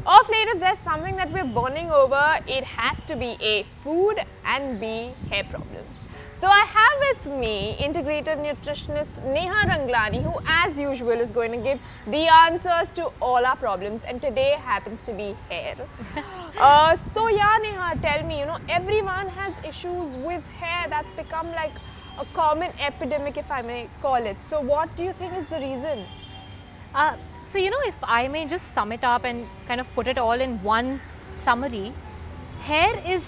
Of late, if there's something that we're burning over, it has to be A, food, and B, hair problems. So I have with me integrative nutritionist Neha Ranglani, who as usual is going to give the answers to all our problems, and today happens to be hair. So yeah, Neha, tell me, everyone has issues with hair. That's become like a common epidemic, if I may call it. So what do you think is the reason? So, if I may just sum it up and kind of put it all in one summary, hair is,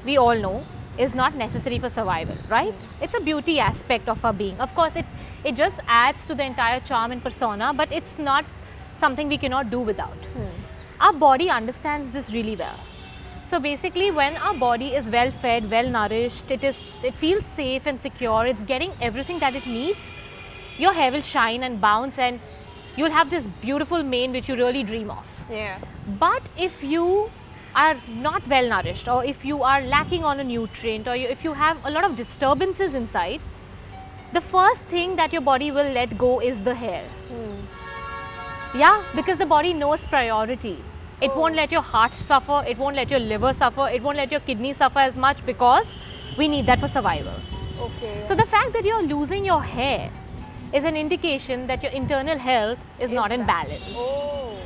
we all know, is not necessary for survival, right? It's a beauty aspect of our being. Of course, it just adds to the entire charm and persona, but it's not something we cannot do without. Our body understands this really well. So basically, when our body is well fed, well nourished, it feels safe and secure, it's getting everything that it needs, your hair will shine and bounce, and you'll have this beautiful mane which you really dream of. Yeah. But if you are not well nourished, or if you are lacking on a nutrient, or if you have a lot of disturbances inside, the first thing that your body will let go is the hair. Yeah, because the body knows priority. It won't let your heart suffer, it won't let your liver suffer, it won't let your kidney suffer as much, because we need that for survival. Okay. So the fact that you're losing your hair is an indication that your internal health is not in balance. Oh.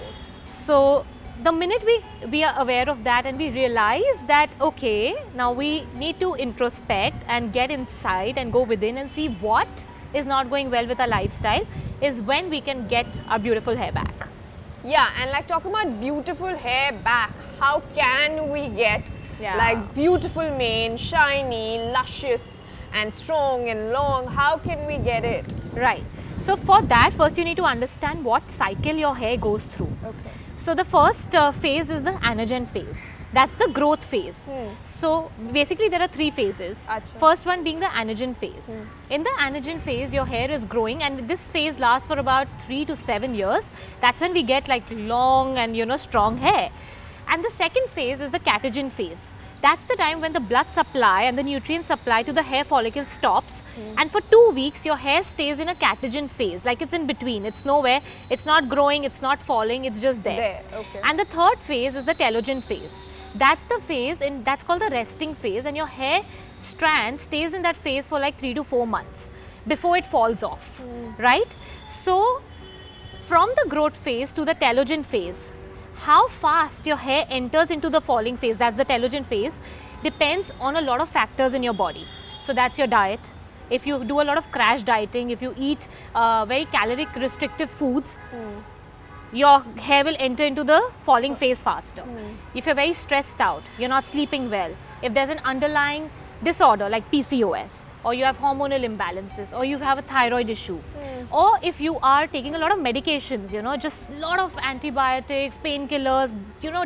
So the minute we are aware of that and we realize that, okay, now we need to introspect and get inside and go within and see what is not going well with our lifestyle, is when we can get our beautiful hair back. Yeah, and like talking about beautiful hair back, how can we get like beautiful mane, shiny, luscious and strong and long? How can we get it? Right. So for that, first you need to understand what cycle your hair goes through. Okay. So the first phase is the anagen phase. That's the growth phase. So basically there are three phases. Achha. First one being the anagen phase. In the anagen phase, your hair is growing, and this phase lasts for about 3 to 7 years. That's when we get like long and strong hair. And the second phase is the catagen phase. That's the time when the blood supply and the nutrient supply to the hair follicle stops. And for 2 weeks, your hair stays in a catagen phase, like it's in between. It's nowhere, it's not growing, it's not falling, it's just there. Okay. And the third phase is the telogen phase. That's the phase, and that's called the resting phase, and your hair strand stays in that phase for like 3 to 4 months before it falls off, right? So from the growth phase to the telogen phase, how fast your hair enters into the falling phase, that's the telogen phase, depends on a lot of factors in your body. So that's your diet. If you do a lot of crash dieting, if you eat very caloric restrictive foods, your hair will enter into the falling phase faster. If you're very stressed out, you're not sleeping well, if there's an underlying disorder like PCOS, or you have hormonal imbalances, or you have a thyroid issue, or if you are taking a lot of medications, just a lot of antibiotics, painkillers,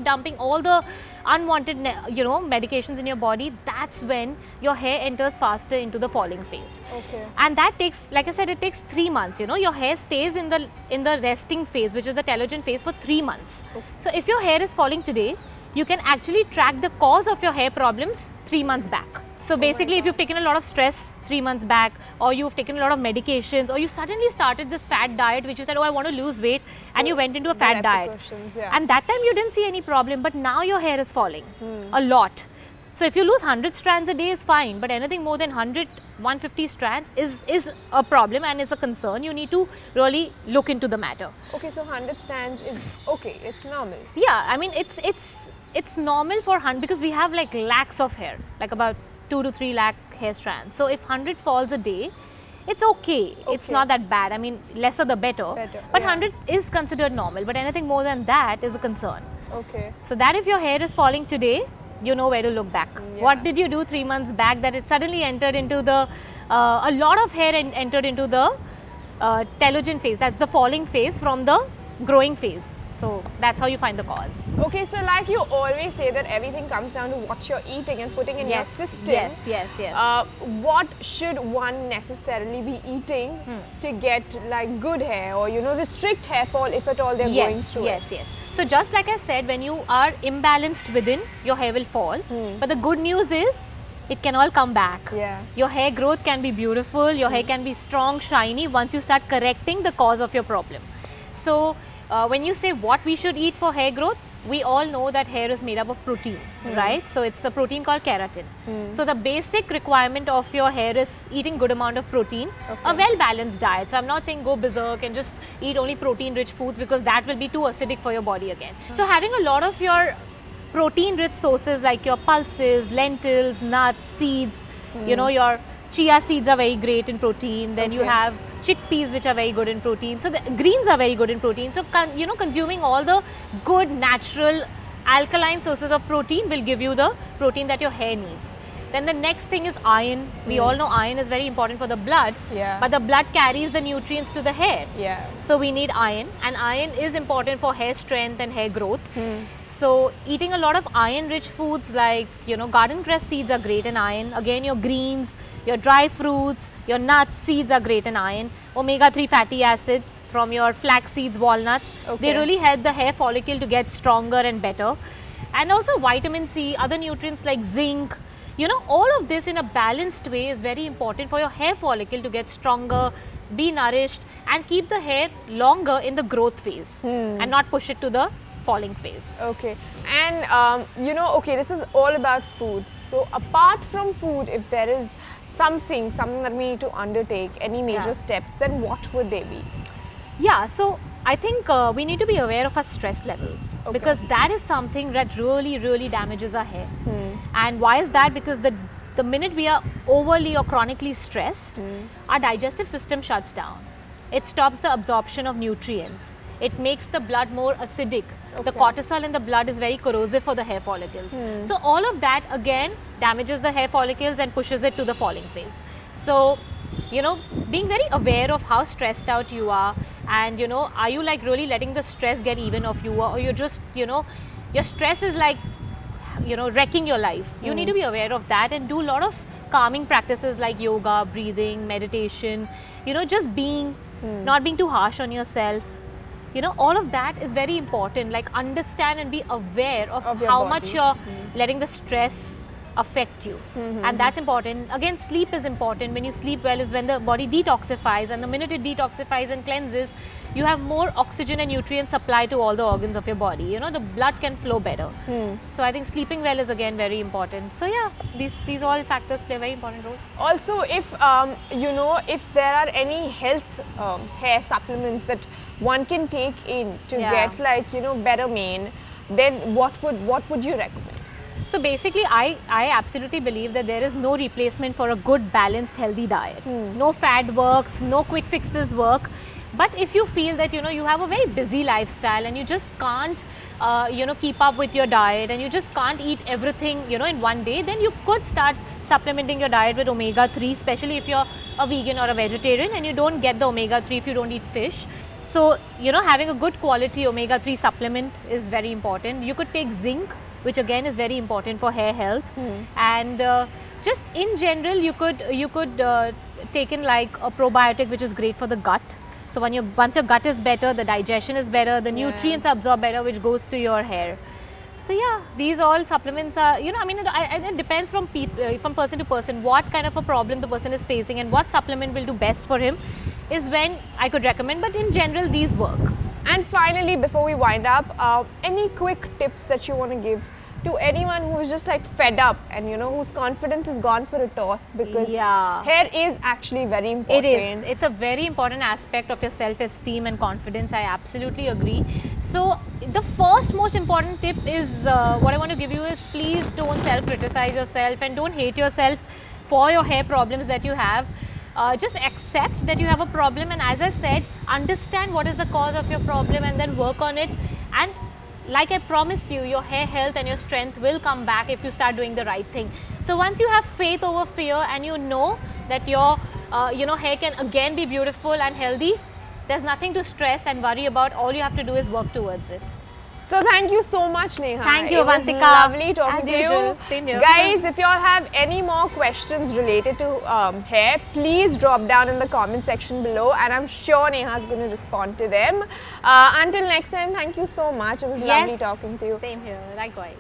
dumping all the unwanted medications in your body, that's when your hair enters faster into the falling phase. Okay. And that takes, like I said, it takes 3 months. Your hair stays in the resting phase, which is the telogen phase, for 3 months. Okay. So if your hair is falling today, you can actually track the cause of your hair problems 3 months back. So basically, if you've taken a lot of stress 3 months back, or you've taken a lot of medications, or you suddenly started this fat diet which you said, oh, I want to lose weight, and you went into a fat diet, and that time you didn't see any problem, but now your hair is falling a lot. So if you lose 100 strands a day is fine, but anything more than 100, 150 strands is a problem and is a concern. You need to really look into the matter. Okay, so 100 strands is okay, it's normal. Yeah, I mean it's normal for 100, because we have like lakhs of hair, like about 2 to 3 lakh hair strands. So if 100 falls a day, it's okay. It's not that bad. I mean, lesser the better. But 100 is considered normal, but anything more than that is a concern. Okay. So that if your hair is falling today, you know where to look back. What did you do 3 months back that it suddenly entered into the, a lot of hair entered into the telogen phase. That's the falling phase from the growing phase. So that's how you find the cause. Okay, so like you always say that everything comes down to what you're eating and putting in your system. Yes. What should one necessarily be eating to get like good hair, or restrict hair fall if at all they're going through it? Yes. So just like I said, when you are imbalanced within, your hair will fall. But the good news is, it can all come back. Yeah. Your hair growth can be beautiful, your hair can be strong, shiny once you start correcting the cause of your problem. So when you say what we should eat for hair growth, we all know that hair is made up of protein, right? So it's a protein called keratin. So the basic requirement of your hair is eating good amount of protein, a well balanced diet. So I'm not saying go berserk and just eat only protein rich foods, because that will be too acidic for your body again. So having a lot of your protein rich sources like your pulses, lentils, nuts, seeds, you know, your chia seeds are very great in protein. Then you have chickpeas, which are very good in protein. So the greens are very good in protein. So you know, consuming all the good natural alkaline sources of protein will give you the protein that your hair needs. Then the next thing is iron. We all know iron is very important for the blood, but the blood carries the nutrients to the hair. So we need iron, and iron is important for hair strength and hair growth. So eating a lot of iron rich foods like, you know, garden cress seeds are great in iron. Again, your greens, your dry fruits, your nuts, seeds are great in iron. Omega-3 fatty acids from your flax seeds, walnuts, they really help the hair follicle to get stronger and better. And also vitamin C, other nutrients like zinc, you know, all of this in a balanced way is very important for your hair follicle to get stronger, be nourished, and keep the hair longer in the growth phase and not push it to the falling phase. Okay, and you know, okay, this is all about food. So apart from food, if there is something that we need to undertake, any major steps, then what would they be? Yeah, so I think we need to be aware of our stress levels, because that is something that really damages our hair. And why is that? Because the minute we are overly or chronically stressed, our digestive system shuts down. It stops the absorption of nutrients. It makes the blood more acidic. The cortisol in the blood is very corrosive for the hair follicles. So all of that again damages the hair follicles and pushes it to the falling phase. So, you know, being very aware of how stressed out you are, and you know, are you like really letting the stress get even of you, or you're just, you know, your stress is like, you know, wrecking your life. You need to be aware of that and do a lot of calming practices like yoga, breathing, meditation, you know, just being, not being too harsh on yourself. You know, all of that is very important. Like, understand and be aware of how much you're letting the stress affect you. And that's important. Again, sleep is important. When you sleep well is when the body detoxifies, and the minute it detoxifies and cleanses, you have more oxygen and nutrient supply to all the organs of your body. You know, the blood can flow better. So I think sleeping well is again very important. So yeah, these all factors play a very important role. Also, if you know, if there are any health hair supplements that one can take in to get, like, you know, better mane, then what would you recommend? So basically, I absolutely believe that there is no replacement for a good, balanced, healthy diet. No fad works, no quick fixes work. But if you feel that, you know, you have a very busy lifestyle and you just can't, you know, keep up with your diet, and you just can't eat everything, you know, in one day, then you could start supplementing your diet with omega-3, especially if you're a vegan or a vegetarian and you don't get the omega-3 if you don't eat fish. So, you know, having a good quality omega-3 supplement is very important. You could take zinc, which again is very important for hair health. And just in general, you could take in like a probiotic, which is great for the gut. So once your gut is better, the digestion is better, the nutrients are absorbed better, which goes to your hair. So yeah, these all supplements are, you know, I mean, it depends from person to person, what kind of a problem the person is facing and what supplement will do best for him is when I could recommend, but in general, these work. And finally, before we wind up, any quick tips that you want to give to anyone who is just like fed up and, you know, whose confidence is gone for a toss, because hair is actually very important. It is. It's a very important aspect of your self-esteem and confidence. I absolutely agree. So the first most important tip is what I want to give you is, please don't self-criticize yourself and don't hate yourself for your hair problems that you have. Just accept that you have a problem, and as I said, understand what is the cause of your problem and then work on it. And like I promised you, your hair health and your strength will come back if you start doing the right thing. So once you have faith over fear and you know that your you know, hair can again be beautiful and healthy, there's nothing to stress and worry about. All you have to do is work towards it. So thank you so much, Neha. Thank you, Avantika. It was lovely talking to you. Same here. Guys, if you all have any more questions related to hair, please drop down in the comment section below, and I'm sure Neha is going to respond to them. Until next time, thank you so much. It was lovely talking to you. Same here. Likewise.